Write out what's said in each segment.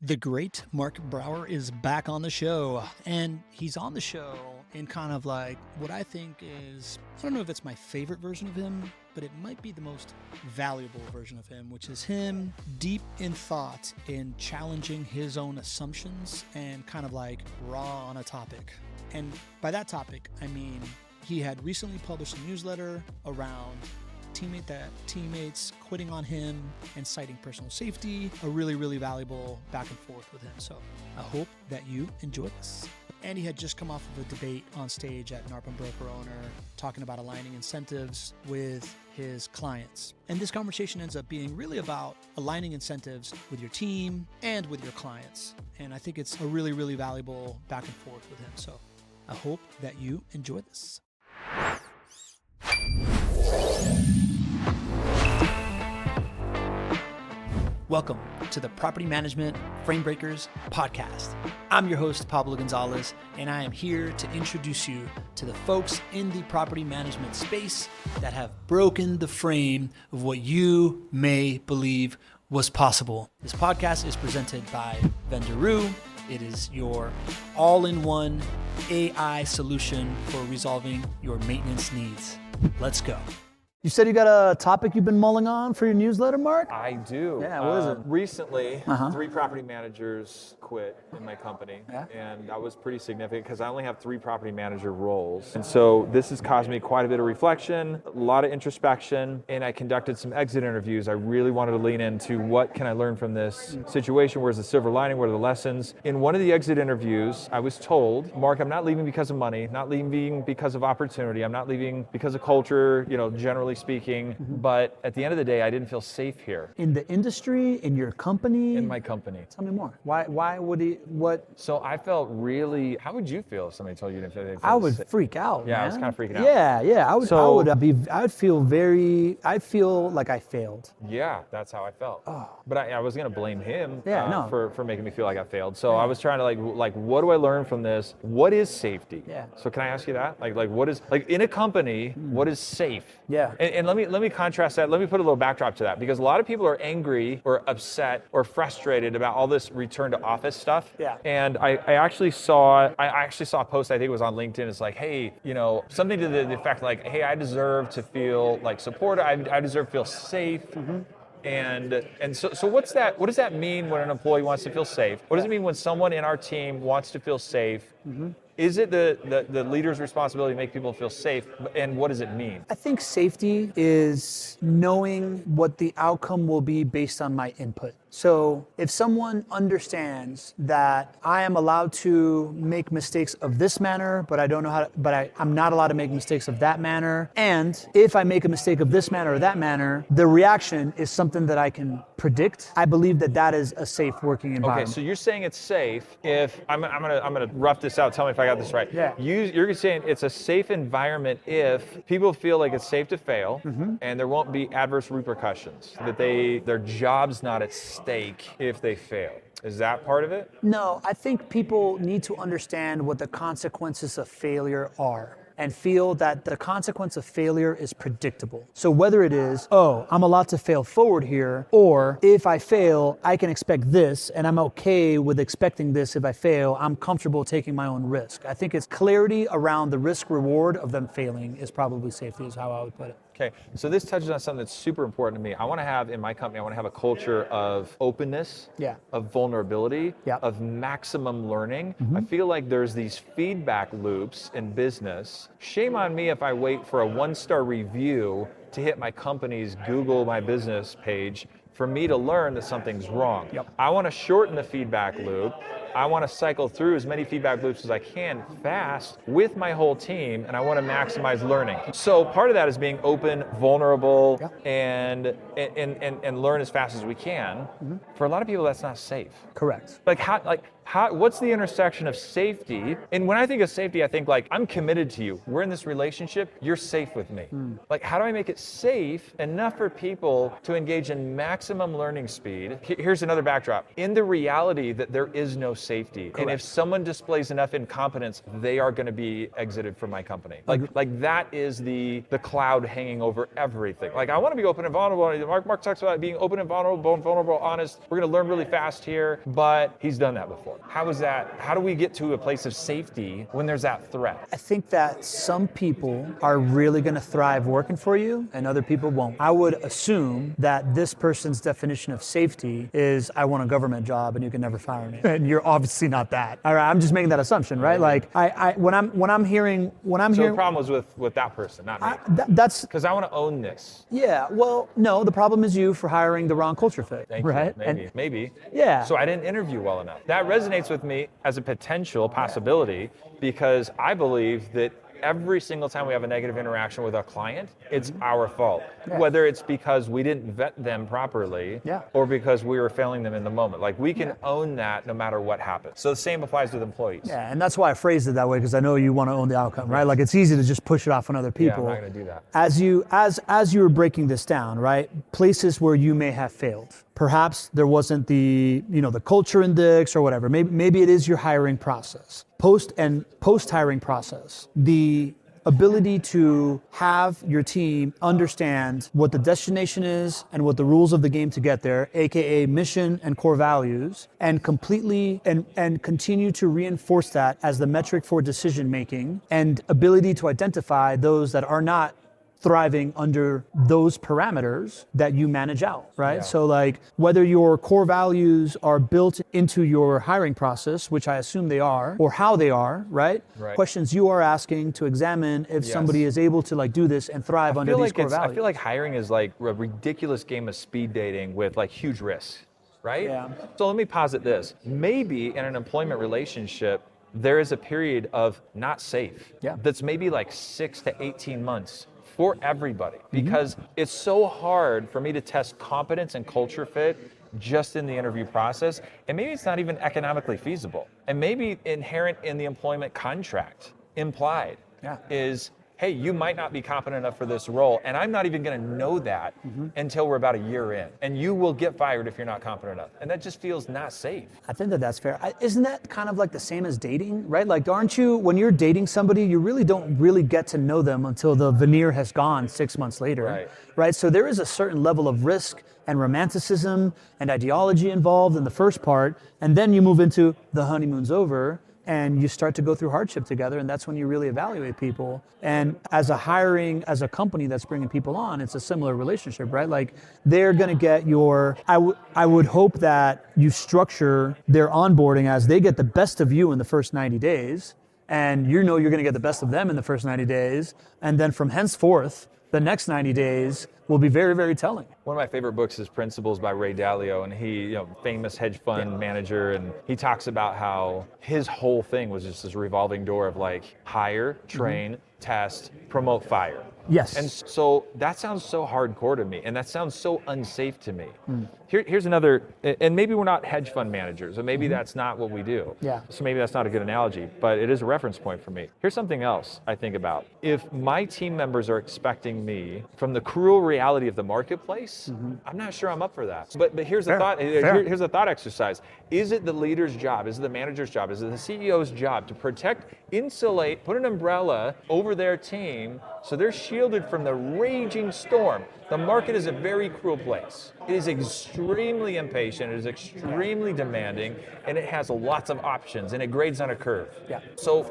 The great Mark Brower is back on the show, and he's on the show in kind of like what I think is, I don't know if it's my favorite version of him, but it might be the most valuable version of him, which is him deep in thought in challenging his own assumptions and kind of like raw on a topic. And by that topic, I mean, he had recently published a newsletter around teammates quitting on him and citing personal safety, a really valuable back and forth with him. So I hope that you enjoy this. And he had just come off of a debate on stage at NARPM Broker Owner talking about aligning incentives with his clients. And this conversation ends up being really about aligning incentives with your team and with your clients. And I think it's a really valuable back and forth with him. So I hope that you enjoy this. Welcome to the Property Management Frame Breakers podcast. I'm your host, Pablo Gonzalez, and I am here to introduce you to the folks in the property management space that have broken the frame of what you may believe was possible. This podcast is presented by Vendoroo. It is your all-in-one AI solution for resolving your maintenance needs. Let's go. You said you got a topic you've been mulling on for your newsletter, Mark? I do. Yeah, what is it? Recently, 3 property managers quit in my company, and that was pretty significant because I only have 3 property manager roles. And so this has caused me quite a bit of reflection, a lot of introspection, and I conducted some exit interviews. I really wanted to lean into what can I learn from this situation? Where's the silver lining? What are the lessons? In one of the exit interviews, I was told, Mark, I'm not leaving because of money, not leaving because of opportunity, I'm not leaving because of culture, generally speaking, but at the end of the day, I didn't feel safe here. In the industry, in your company? In my company. Tell me more. Why would he, what? So I felt really, how would you feel if somebody told you that? I would freak out, Yeah, man. I was kind of freaking out. Yeah, I'd feel like I failed. Yeah, that's how I felt. Oh. But I was going to blame him for making me feel like I failed. So I was trying to like, what do I learn from this? What is safety? Yeah. So can I ask you that? Like what is, like in a company, what is safe? Yeah. And let me contrast that. Let me put a little backdrop to that, because a lot of people are angry or upset or frustrated about all this return to office stuff. Yeah. And I actually saw a post, I think it was on LinkedIn. It's like, hey, something to the effect like, hey, I deserve to feel like supported. I deserve to feel safe. And so what's that? What does that mean when an employee wants to feel safe? What does it mean when someone in our team wants to feel safe? Is it the leader's responsibility to make people feel safe? And what does it mean? I think safety is knowing what the outcome will be based on my input. So if someone understands that I am allowed to make mistakes of this manner, but I don't know how to, I'm not allowed to make mistakes of that manner. And if I make a mistake of this manner or that manner, the reaction is something that I can predict. I believe that is a safe working environment. Okay, so you're saying it's safe if I'm gonna rough this out. Tell me if I got this right. Yeah. You're saying it's a safe environment if people feel like it's safe to fail, and there won't be adverse repercussions, that their job's not at stake if they fail. Is that part of it? No, I think people need to understand what the consequences of failure are and feel that the consequence of failure is predictable. So whether it is, I'm allowed to fail forward here, or if I fail, I can expect this, and I'm okay with expecting this if I fail, I'm comfortable taking my own risk. I think it's clarity around the risk reward of them failing is probably safety, is how I would put it. Okay, so this touches on something that's super important to me. I want to have in my company, I want to have a culture of openness, of vulnerability, of maximum learning. I feel like there's these feedback loops in business. Shame on me if I wait for a 1-star review to hit my company's Google My Business page for me to learn that something's wrong. I want to shorten the feedback loop. I want to cycle through as many feedback loops as I can fast with my whole team, and I want to maximize learning. So part of that is being open, vulnerable, and learn as fast as we can. For a lot of people, that's not safe. Correct. What's the intersection of safety? And when I think of safety, I think like, I'm committed to you. We're in this relationship. You're safe with me. Like, how do I make it safe enough for people to engage in maximum learning speed? Here's another backdrop. In the reality that there is no safety. Correct. And if someone displays enough incompetence, they are going to be exited from my company. Like that is the cloud hanging over everything. Like I want to be open and vulnerable. Mark talks about being open and vulnerable, honest. We're going to learn really fast here, but he's done that before. How is that? How do we get to a place of safety when there's that threat? I think that some people are really going to thrive working for you and other people won't. I would assume that this person's definition of safety is I want a government job and you can never fire me. And you're obviously not that. All right, I'm just making that assumption, right? Like when I'm hearing the problem was with that person, not me. That's because I want to own this. Yeah, well, no, the problem is you for hiring the wrong culture fit, right? Maybe. Yeah. So I didn't interview well enough. That resonates with me as a potential possibility because I believe that every single time we have a negative interaction with a client, it's our fault. Yeah. Whether it's because we didn't vet them properly or because we were failing them in the moment. Like we can own that no matter what happens. So the same applies with employees. Yeah, and that's why I phrased it that way because I know you want to own the outcome, right? Like it's easy to just push it off on other people. Yeah, I'm not going to do that. As you were breaking this down, right? Places where you may have failed. Perhaps there wasn't the culture index or whatever. Maybe it is your hiring process. Post hiring process. The ability to have your team understand what the destination is and what the rules of the game to get there, aka mission and core values, and completely and continue to reinforce that as the metric for decision making and ability to identify those that are not thriving under those parameters that you manage out, right? Yeah. So like whether your core values are built into your hiring process, which I assume they are, or how they are, right? Questions you are asking to examine if somebody is able to like do this and thrive under these core values. I feel like hiring is like a ridiculous game of speed dating with like huge risks, right? Yeah. So let me posit this. Maybe in an employment relationship, there is a period of not safe. Yeah. That's maybe like 6 to 18 months. For everybody, because it's so hard for me to test competence and culture fit just in the interview process, and maybe it's not even economically feasible, and maybe inherent in the employment contract, implied, is, hey, you might not be competent enough for this role, and I'm not even going to know that until we're about a year in, and you will get fired if you're not competent enough, and that just feels not safe. I think that that's fair. Isn't that kind of like the same as dating, right? Like, aren't you, when you're dating somebody, you really don't really get to know them until the veneer has gone 6 months later, right? So there is a certain level of risk and romanticism and ideology involved in the first part, and then you move into the honeymoon's over, and you start to go through hardship together, and that's when you really evaluate people. And as a company that's bringing people on, it's a similar relationship, right? Like they're gonna get I would hope that you structure their onboarding as they get the best of you in the first 90 days, and you're gonna get the best of them in the first 90 days, and then from henceforth, the next 90 days will be very, very telling. One of my favorite books is Principles by Ray Dalio, and he, famous hedge fund manager, and he talks about how his whole thing was just this revolving door of like hire, train, test, promote, fire. Yes. And so that sounds so hardcore to me, and that sounds so unsafe to me. Here's another, and maybe we're not hedge fund managers, or maybe that's not what we do. Yeah. So maybe that's not a good analogy, but it is a reference point for me. Here's something else I think about. If my team members are expecting me from the cruel reality of the marketplace, I'm not sure I'm up for that. But here's a thought. Here's a thought exercise. Is it the leader's job? Is it the manager's job? Is it the CEO's job to protect, insulate, put an umbrella over their team so they're shielded from the raging storm? The market is a very cruel place. It is extremely impatient, it is extremely demanding, and it has lots of options, and it grades on a curve. Yeah. So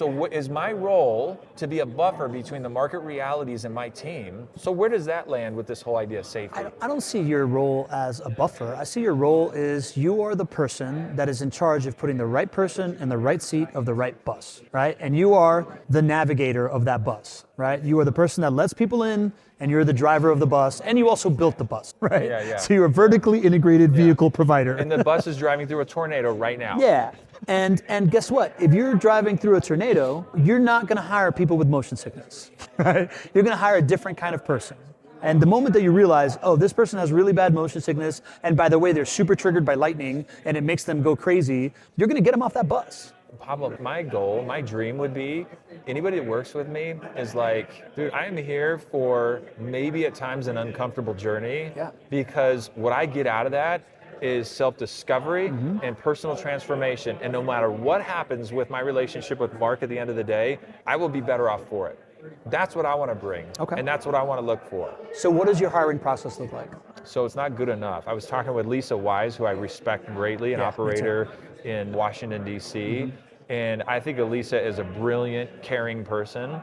what is my role to be a buffer between the market realities and my team? So where does that land with this whole idea of safety? I don't see your role as a buffer. I see your role is you are the person that is in charge of putting the right person in the right seat of the right bus, right? And you are the navigator of that bus, right? You are the person that lets people in, and you're the driver of the bus, and you also built the bus, right? Yeah. So you're a vertically integrated vehicle provider. And the bus is driving through a tornado right now. Yeah, and guess what? If you're driving through a tornado, you're not gonna hire people with motion sickness, right? You're gonna hire a different kind of person. And the moment that you realize, oh, this person has really bad motion sickness, and by the way, they're super triggered by lightning, and it makes them go crazy, you're gonna get them off that bus. Pablo, my goal, my dream would be, anybody that works with me is like, dude, I am here for maybe at times an uncomfortable journey, because what I get out of that is self-discovery and personal transformation. And no matter what happens with my relationship with Mark at the end of the day, I will be better off for it. That's what I want to bring. Okay. And that's what I want to look for. So what does your hiring process look like? So it's not good enough. I was talking with Lisa Wise, who I respect greatly, an operator in Washington, D.C. And I think Elisa is a brilliant, caring person.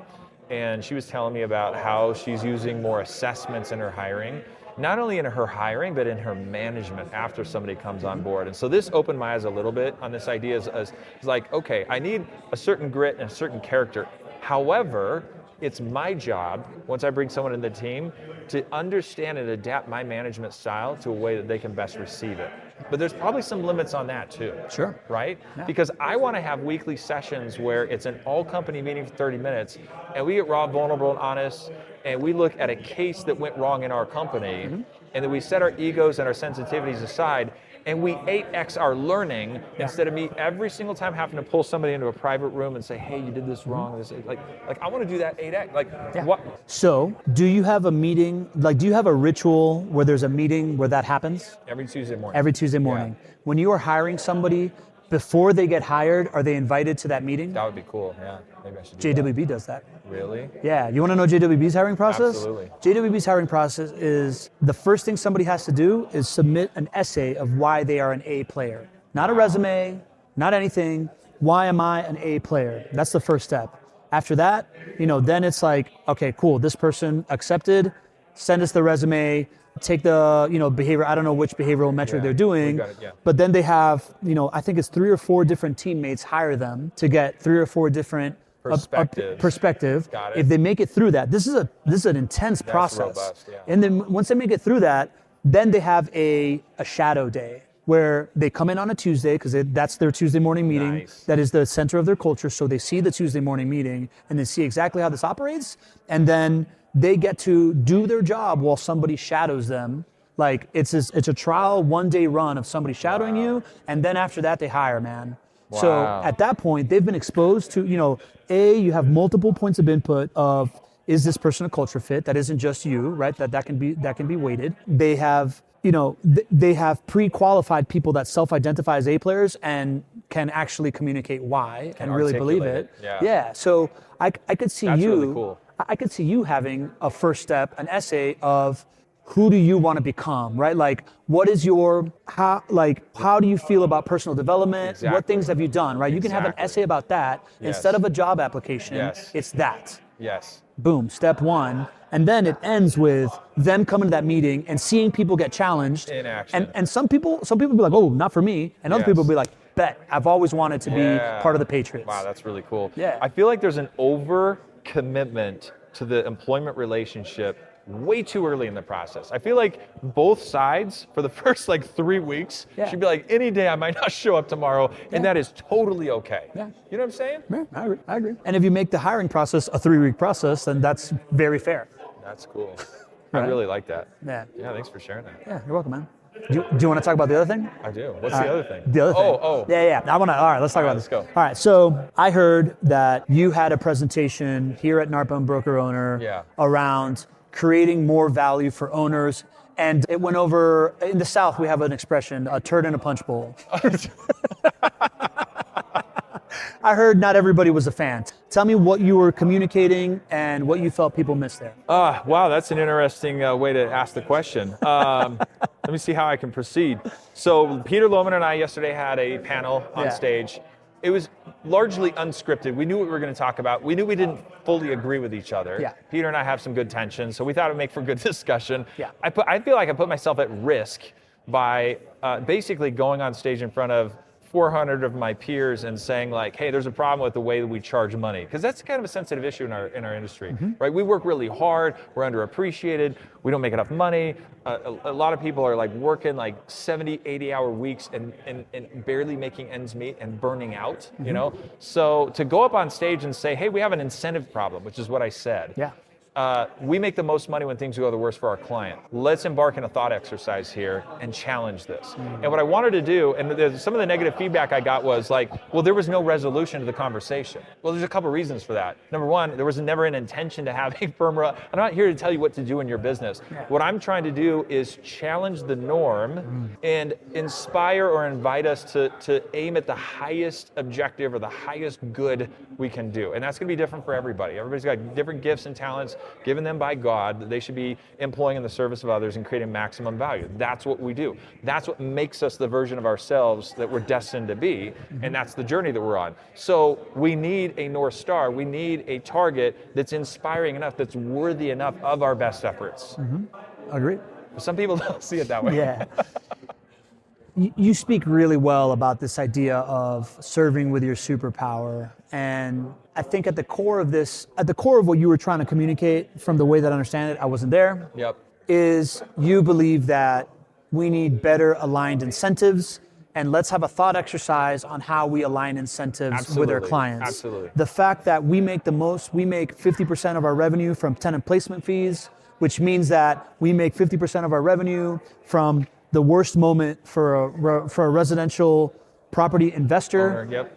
And she was telling me about how she's using more assessments in her hiring, not only in her hiring, but in her management after somebody comes on board. And so this opened my eyes a little bit on this idea as like, okay, I need a certain grit and a certain character. However, it's my job, once I bring someone in the team, to understand and adapt my management style to a way that they can best receive it. But there's probably some limits on that too. Sure. Right? Yeah. Because I want to have weekly sessions where it's an all-company meeting for 30 minutes, and we get raw, vulnerable, and honest, and we look at a case that went wrong in our company, and then we set our egos and our sensitivities aside, and we 8x our learning instead of me every single time having to pull somebody into a private room and say, hey, you did this wrong. Like I want to do that 8x. What? So do you have a meeting, do you have a ritual where there's a meeting where that happens? Every Tuesday morning. Every Tuesday morning. Yeah. When you are hiring somebody, before they get hired, are they invited to that meeting? That would be cool, yeah. Maybe I should do JWB that. does that. Really? Yeah, you want to know JWB's hiring process? Absolutely. JWB's hiring process is the first thing somebody has to do is submit an essay of why they are an A player. Not a resume, not anything. Why am I an A player? That's the first step. After that, then it's like, okay, cool, this person accepted, send us the resume, take the behavior, I don't know which behavioral metric they're doing, but then they have, I think it's 3 or 4 different teammates hire them to get 3 or 4 different perspective. Got it. If they make it through that, this is an intense process. Robust, yeah. And then once they make it through that, then they have a shadow day where they come in on a Tuesday because that's their Tuesday morning meeting. Nice. That is the center of their culture. So they see the Tuesday morning meeting and they see exactly how this operates. And then they get to do their job while somebody shadows them. Like it's a trial 1-day run of somebody shadowing you. And then after that, they hire, man. Wow. So at that point, they've been exposed to, you have multiple points of input of, is this person a culture fit? That isn't just you, right? That can be weighted. They have, they have pre-qualified people that self-identify as A players and can actually communicate why and really believe it. Yeah. So I could see That's you. Really cool. I could see you having a first step, an essay of who do you want to become, right? Like, what is how do you feel about personal development? Exactly. What things have you done, right? You can have an essay about that instead of a job application. Yes. It's that. Yes. Boom, step 1. And then it ends with them coming to that meeting and seeing people get challenged. In action. And some people be like, oh, not for me. And other people be like, bet, I've always wanted to be part of the Patriots. Wow, that's really cool. Yeah. I feel like there's an over-commitment to the employment relationship way too early in the process. I feel like both sides for the first 3 weeks should be like, any day I might not show up tomorrow, and that is totally okay. Yeah. You know what I'm saying? Yeah, I agree. And if you make the hiring process a 3-week process, then that's very fair. That's cool. Right? I really like that. Yeah. Yeah, thanks for sharing that. Yeah, you're welcome, man. Do you want to talk about the other thing? I do. What's the other thing? The other thing. Oh. Yeah. All right, let's talk about this. Let's go. All right, so I heard that you had a presentation here at Narbonne Broker Owner around creating more value for owners. And it went over, in the South, we have an expression, a turd in a punch bowl. I heard not everybody was a fan. Tell me what you were communicating and what you felt people missed there. Wow, that's an interesting way to ask the question. Let me see how I can proceed. So Peter Loman and I yesterday had a panel on stage. It was largely unscripted. We knew what we were going to talk about. We knew we didn't fully agree with each other. Yeah. Peter and I have some good tension, so we thought it would make for good discussion. Yeah. I feel like I put myself at risk by basically going on stage in front of 400 of my peers and saying hey, there's a problem with the way that we charge money, because that's kind of a sensitive issue in our industry, right? We work really hard, we're underappreciated, we don't make enough money. A lot of people are working 70, 80-hour weeks and barely making ends meet and burning out, you know? So to go up on stage and say, hey, we have an incentive problem, which is what I said. Yeah. we make the most money when things go the worst for our client. Let's embark in a thought exercise here and challenge this. And what I wanted to do, and some of the negative feedback I got was like, well, there was no resolution to the conversation. Well, there's a couple reasons for that. Number one, there was never an intention to have a firm. I'm not here to tell you what to do in your business. What I'm trying to do is challenge the norm and inspire or invite us to aim at the highest objective or the highest good we can do. And that's going to be different for everybody. Everybody's got different gifts and talents given them by God that they should be employing in the service of others and creating maximum value. That's what we do. That's what makes us the version of ourselves that we're destined to be, and that's the journey that we're on. So we need a North Star. We need a target that's inspiring enough, that's worthy enough of our best efforts. Agreed. Some people don't see it that way. Yeah. You speak really well about this idea of serving with your superpower. And I think at the core of what you were trying to communicate, from the way that I understand it, I wasn't there, is you believe that we need better aligned incentives, and let's have a thought exercise on how we align incentives with our clients. Absolutely. The fact that we make 50% of our revenue from tenant placement fees, which means that we make 50% of our revenue from the worst moment for a residential property investor,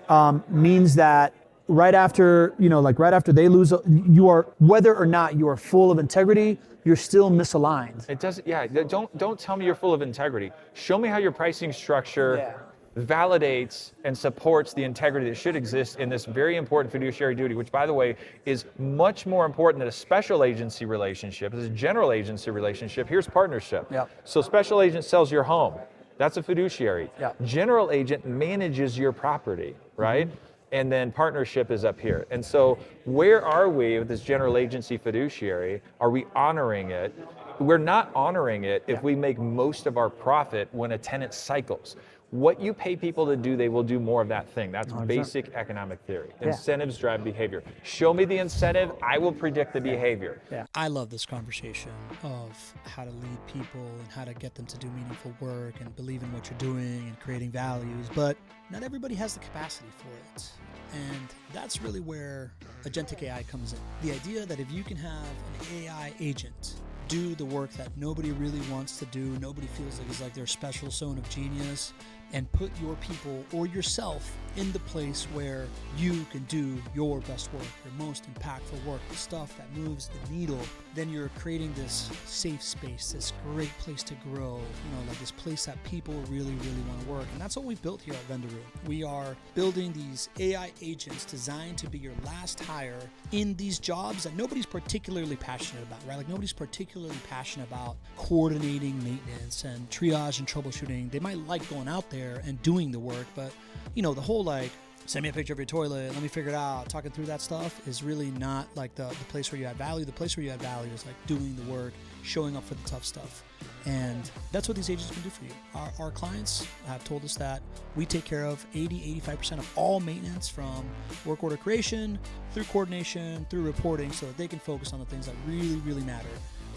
means that right after they lose, you are, whether or not you are full of integrity, you're still misaligned. It doesn't. Yeah. Don't tell me you're full of integrity. Show me how your pricing structure validates and supports the integrity that should exist in this very important fiduciary duty, which, by the way, is much more important than a special agency relationship. It's a general agency relationship. Here's partnership. So special agent sells your home. That's a fiduciary. General agent manages your property, right? And then partnership is up here. And so where are we with this general agency fiduciary? Are we honoring it? We're not honoring it if we make most of our profit when a tenant cycles. What you pay people to do, they will do more of that thing. That's 100%. Basic economic theory. Incentives drive behavior. Show me the incentive, I will predict the behavior. I love this conversation of how to lead people and how to get them to do meaningful work and believe in what you're doing and creating values, but not everybody has the capacity for it. And that's really where agentic AI comes in. The idea that if you can have an AI agent do the work that nobody really wants to do, nobody feels like it's like their special zone of genius, and put your people or yourself in the place where you can do your best work, your most impactful work, the stuff that moves the needle, then you're creating this safe space, this great place to grow, like this place that people really, really want to work. And that's what we've built here at Vendoroo. We are building these AI agents designed to be your last hire in these jobs that nobody's particularly passionate about, right? Like nobody's particularly passionate about coordinating maintenance and triage and troubleshooting. They might like going out there and doing the work, but the whole like, send me a picture of your toilet, let me figure it out, talking through that stuff is really not like the place where you add value. The place where you add value is like doing the work, showing up for the tough stuff. And that's what these agents can do for you. Our clients have told us that we take care of 80-85% of all maintenance, from work order creation through coordination, through reporting, so that they can focus on the things that really, really matter.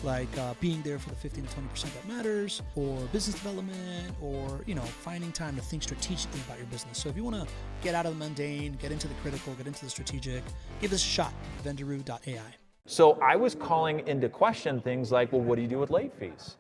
Like being there for the 15 to 20% that matters, or business development, or finding time to think strategically about your business. So if you want to get out of the mundane, get into the critical, get into the strategic, give this a shot. Vendoroo.ai. So I was calling into question things like, well, what do you do with late fees?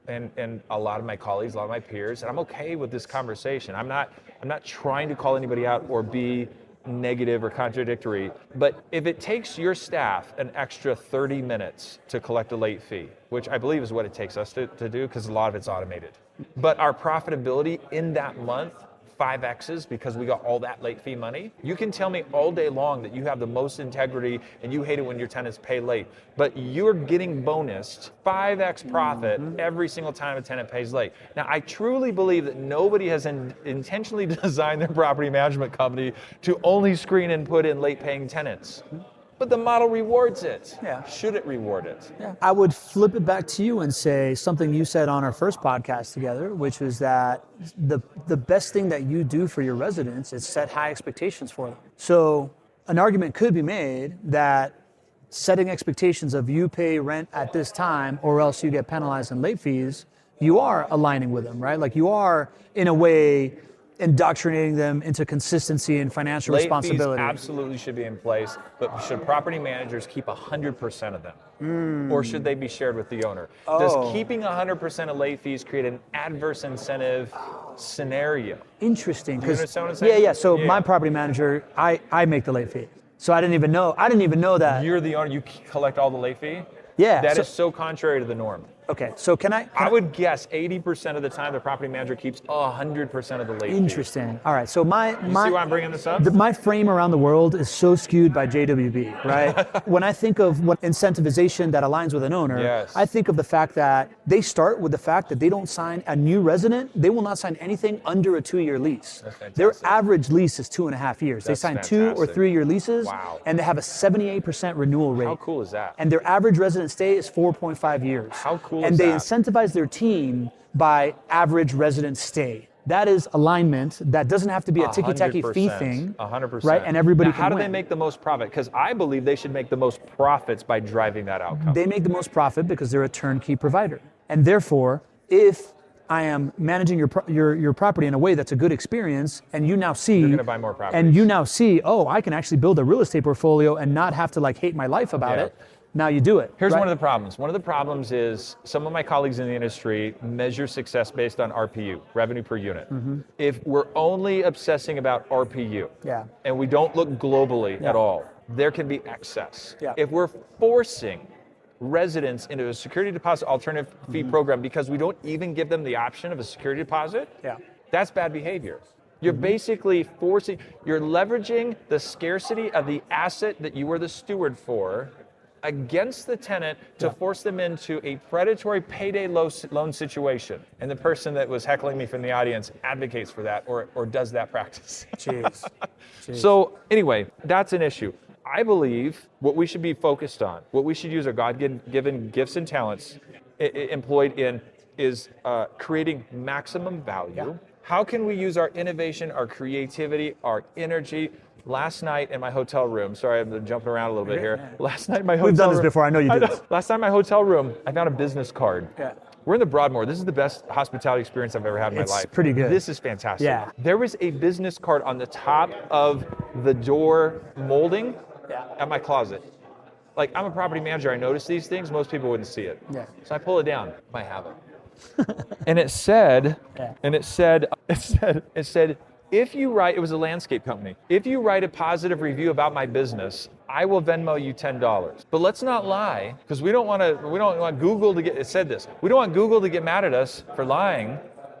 And a lot of my colleagues, a lot of my peers, and I'm okay with this conversation. I'm not trying to call anybody out or be negative or contradictory, but if it takes your staff an extra 30 minutes to collect a late fee, which I believe is what it takes us to do, because a lot of it's automated, but our profitability in that month 5X's because we got all that late fee money, you can tell me all day long that you have the most integrity and you hate it when your tenants pay late, but you're getting bonused 5X profit every single time a tenant pays late. Now, I truly believe that nobody has intentionally designed their property management company to only screen and put in late paying tenants. But the model rewards it. Should it reward it? I would flip it back to you and say something you said on our first podcast together, which was that the best thing that you do for your residents is set high expectations for them. So an argument could be made that setting expectations of you pay rent at this time or else you get penalized in late fees, you are aligning with them, right? Like you are, in a way, indoctrinating them into consistency and financial responsibility. Fees absolutely should be in place, but should property managers keep 100% of them? Or should they be shared with the owner? Does keeping 100% of late fees create an adverse incentive scenario? Interesting. Do you understand what I'm saying? Yeah. So my property manager, I make the late fee. So I didn't even know that. You're the owner, you collect all the late fee? Yeah. That is so contrary to the norm. Okay, so can I would guess 80% of the time the property manager keeps 100% of the late fee. Interesting. All right, so You see why I'm bringing this up? my frame around the world is so skewed by JWB, right? When I think of what incentivization that aligns with an owner, I think of the fact that they start with the fact that they don't sign a new resident, they will not sign anything under a 2-year lease. Their average lease is 2.5 years. They sign 2 or 3-year leases, and they have a 78% renewal rate. How cool is that? And their average resident stay is 4.5 years. How cool and is that? they incentivize their team by average resident stay. That is alignment. That doesn't have to be a ticky-tacky fee thing. 100%. Right? And everybody now, can how do win. they make the most profit? Because I believe they should make the most profits by driving that outcome. They make the most profit because they're a turnkey provider. And therefore, if I am managing your property in a way that's a good experience, and you now see, you're going to buy more properties. And you now see, I can actually build a real estate portfolio and not have to hate my life about it. Now you do it. Here's one of the problems. One of the problems is some of my colleagues in the industry measure success based on RPU, revenue per unit. If we're only obsessing about RPU, and we don't look globally at all, there can be excess. If we're forcing residents into a security deposit alternative fee program because we don't even give them the option of a security deposit, that's bad behavior. You're basically you're leveraging the scarcity of the asset that you were the steward for against the tenant to force them into a predatory payday loan situation. And the person that was heckling me from the audience advocates for that or does that practice. Jeez. So anyway, that's an issue. I believe what we should be focused on, what we should use our God-given gifts and talents employed in is creating maximum value. How can we use our innovation, our creativity, our energy? Last night in my hotel room, sorry, I'm jumping around a little bit here. Last night in my hotel room. We've done this before, I know you did this. Last night in my hotel room, I found a business card. We're in the Broadmoor. This is the best hospitality experience I've ever had in my life. It's pretty good. This is fantastic. There was a business card on the top of the door molding at my closet. Like, I'm a property manager, I notice these things, most people wouldn't see it. So I pull it down, I have it. And it said, if you write, it was a landscape company, if you write a positive review about my business, I will Venmo you $10. But let's not lie, because we don't want Google to get, it said this, we don't want Google to get mad at us for lying.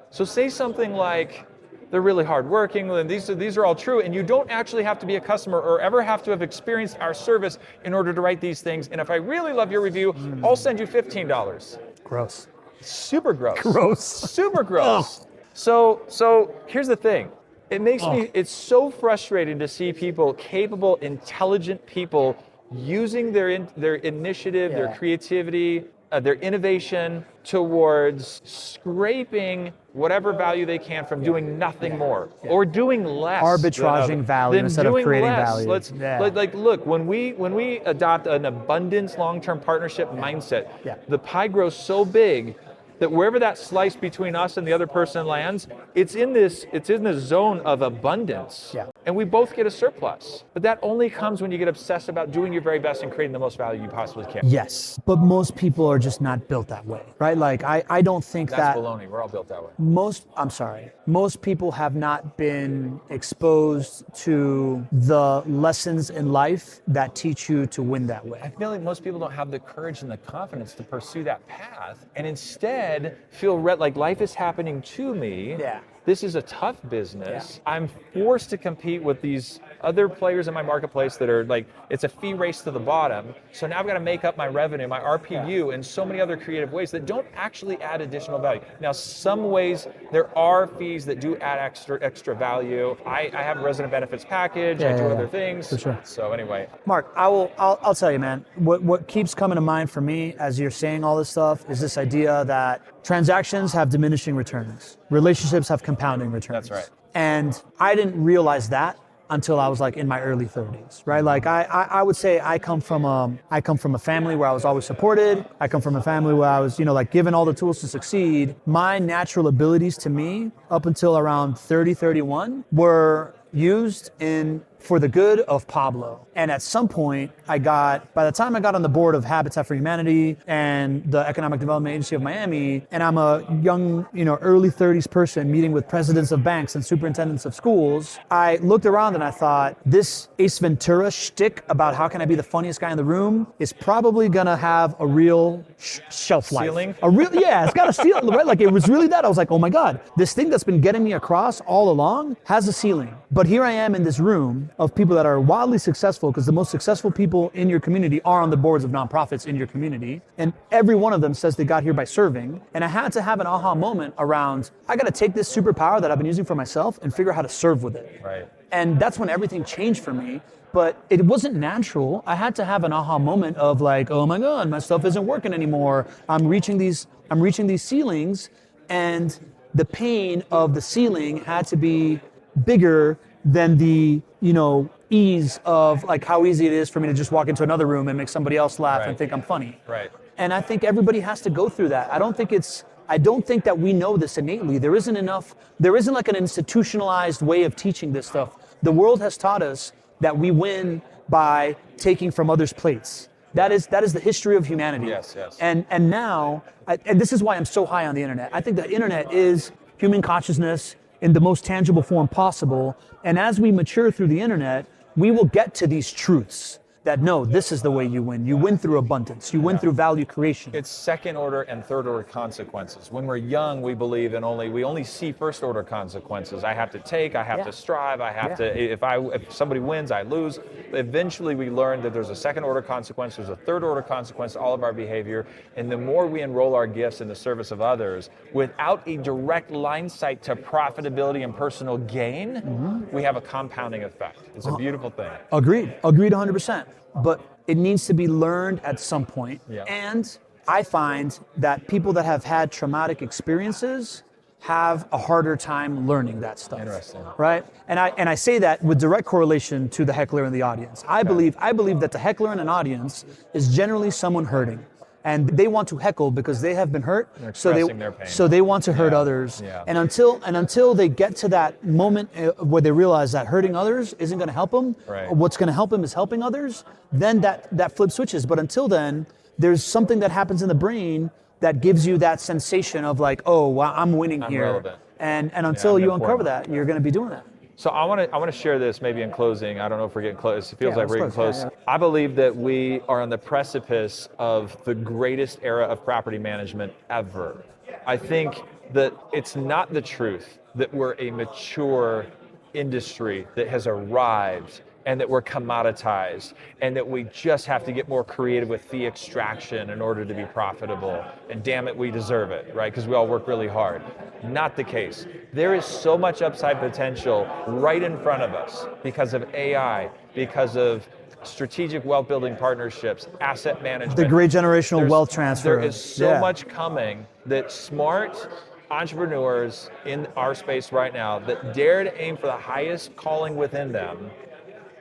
So say something like, they're really hardworking, and these are all true, and you don't actually have to be a customer or ever have to have experienced our service in order to write these things. And if I really love your review, I'll send you $15. Gross. Super gross. Gross. Super gross. So here's the thing. It makes me, it's so frustrating to see people, capable, intelligent people, using their initiative, their creativity, their innovation towards scraping whatever value they can from doing nothing more or doing less. Arbitraging value instead of creating value. Look, when we adopt an abundance long-term partnership mindset, the pie grows so big that wherever that slice between us and the other person lands, it's in this zone of abundance. And we both get a surplus. But that only comes when you get obsessed about doing your very best and creating the most value you possibly can. Yes, but most people are just not built that way, right? Like, I don't think that's baloney. We're all built that way. Most people have not been exposed to the lessons in life that teach you to win that way. I feel like most people don't have the courage and the confidence to pursue that path, and instead feel like life is happening to me. This is a tough business. I'm forced to compete with these other players in my marketplace that are like, it's a fee race to the bottom. So now I've got to make up my revenue, my RPU, in so many other creative ways that don't actually add additional value. Now, some ways there are fees that do add extra value. I have a resident benefits package. I do other things. For sure. So anyway, Mark, I'll tell you, man. What keeps coming to mind for me as you're saying all this stuff is this idea that transactions have diminishing returns. Relationships have compounding returns. That's right. And I didn't realize that until I was like in my early 30s, right? Like I would say I come from a family where I was always supported. I come from a family where I was, like given all the tools to succeed. My natural abilities to me up until around 30, 31 were used for the good of Pablo. And at some point, by the time I got on the board of Habitat for Humanity and the Economic Development Agency of Miami, and I'm a young, early 30s person meeting with presidents of banks and superintendents of schools, I looked around and I thought, this Ace Ventura shtick about how can I be the funniest guy in the room is probably gonna have a real shelf life. Ceiling? It's got a ceiling, right? Like it was really that. I was like, oh my God, this thing that's been getting me across all along has a ceiling. But here I am in this room of people that are wildly successful, because the most successful people in your community are on the boards of nonprofits in your community. And every one of them says they got here by serving. And I had to have an aha moment around, I got to take this superpower that I've been using for myself and figure out how to serve with it. Right. And that's when everything changed for me. But it wasn't natural. I had to have an aha moment of like, oh my God, my stuff isn't working anymore. I'm reaching these ceilings, and the pain of the ceiling had to be bigger than the, ease of like how easy it is for me to just walk into another room and make somebody else laugh and think I'm funny. Right. And I think everybody has to go through that. I don't think that we know this innately. There isn't like an institutionalized way of teaching this stuff. The world has taught us that we win by taking from others' plates. That is the history of humanity. Yes. And now, and this is why I'm so high on the internet. I think the internet is human consciousness in the most tangible form possible. And as we mature through the internet, we will get to these truths that no, this is the way you win. You win through abundance. You win through value creation. It's second order and third order consequences. When we're young, we believe we only see first order consequences. I have to take, I have to strive, I have to, if somebody wins, I lose. Eventually we learn that there's a second order consequence, there's a third order consequence to all of our behavior. And the more we enroll our gifts in the service of others, without a direct line sight to profitability and personal gain, we have a compounding effect. It's a beautiful thing. Agreed 100%. But it needs to be learned at some point. Yeah. And I find that people that have had traumatic experiences have a harder time learning that stuff. Interesting. Right? And I say that with direct correlation to the heckler in the audience. I believe that the heckler in an audience is generally someone hurting. And they want to heckle because they have been hurt, so they want to hurt others. Yeah. And until they get to that moment where they realize that hurting others isn't going to help them, what's going to help them is helping others, then that flip switches. But until then, there's something that happens in the brain that gives you that sensation of like, oh, well, I'm winning here. Relevant. And until you uncover that, you're going to be doing that. So I want to share this maybe in closing. I don't know if we're getting close. It feels like we're getting close. Yeah. I believe that we are on the precipice of the greatest era of property management ever. I think that it's not the truth that we're a mature industry that has arrived and that we're commoditized and that we just have to get more creative with fee extraction in order to be profitable. And damn it, we deserve it, right? Because we all work really hard. Not the case. There is so much upside potential right in front of us because of AI, because of strategic wealth building partnerships, asset management. The great generational wealth transfer. There is so much coming that smart entrepreneurs in our space right now that dare to aim for the highest calling within them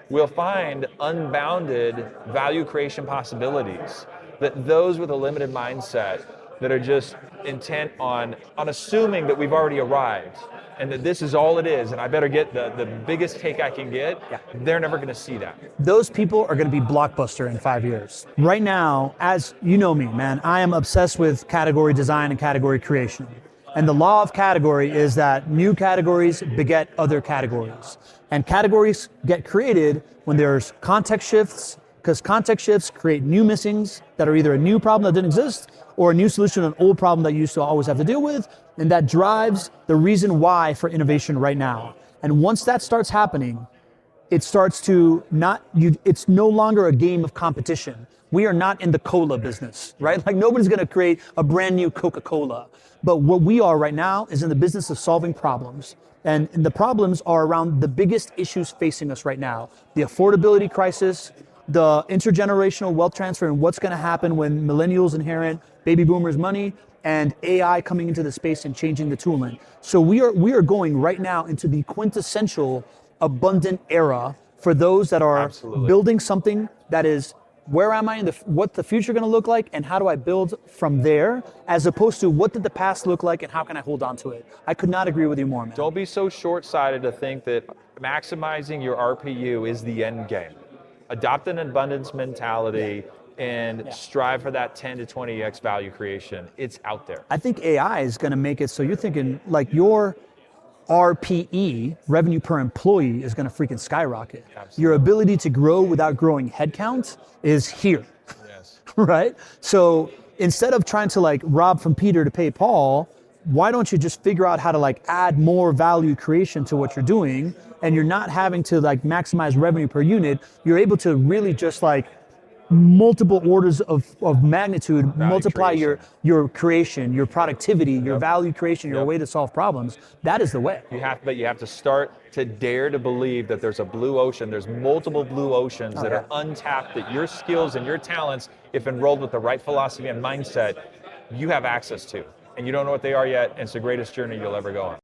will find unbounded value creation possibilities. That those with a limited mindset that are just intent on assuming that we've already arrived and that this is all it is and I better get the biggest take I can get, they're never gonna see that. Those people are gonna be blockbuster in 5 years. Right now, as you know me, man, I am obsessed with category design and category creation. And the law of category is that new categories beget other categories. And categories get created when there's context shifts, because context shifts create new missings that are either a new problem that didn't exist or a new solution to an old problem that you used to always have to deal with. And that drives the reason why for innovation right now. And once that starts happening, it starts to it's no longer a game of competition. We are not in the cola business, right? Like nobody's gonna create a brand new Coca-Cola. But what we are right now is in the business of solving problems. And the problems are around the biggest issues facing us right now. The affordability crisis, the intergenerational wealth transfer and what's gonna happen when millennials inherit baby boomers' money, and AI coming into the space and changing the tooling. So we are going right now into the quintessential abundant era for those that are Absolutely. building something that is, where am I in what the future going to look like, and how do I build from there, as opposed to what did the past look like and how can I hold on to it. I could not agree with you more, man. Don't be so short-sighted to think that maximizing your RPU is the end game. Adopt an abundance mentality and strive for that 10 to 20x value creation. It's out there. I think AI is going to make it so you're thinking like your RPE, revenue per employee, is going to freaking skyrocket. Absolutely. Your ability to grow without growing headcount is here. Yes. Right? So instead of trying to like rob from Peter to pay Paul, why don't you just figure out how to like add more value creation to what you're doing, and you're not having to like maximize revenue per unit. You're able to really just like multiple orders of magnitude Value multiply creation. your creation, your productivity, your value creation, your way to solve problems. That is the way. But you have to start to dare to believe that there's a blue ocean. There's multiple blue oceans that are untapped, that your skills and your talents, if enrolled with the right philosophy and mindset, you have access to. And you don't know what they are yet, and it's the greatest journey you'll ever go on.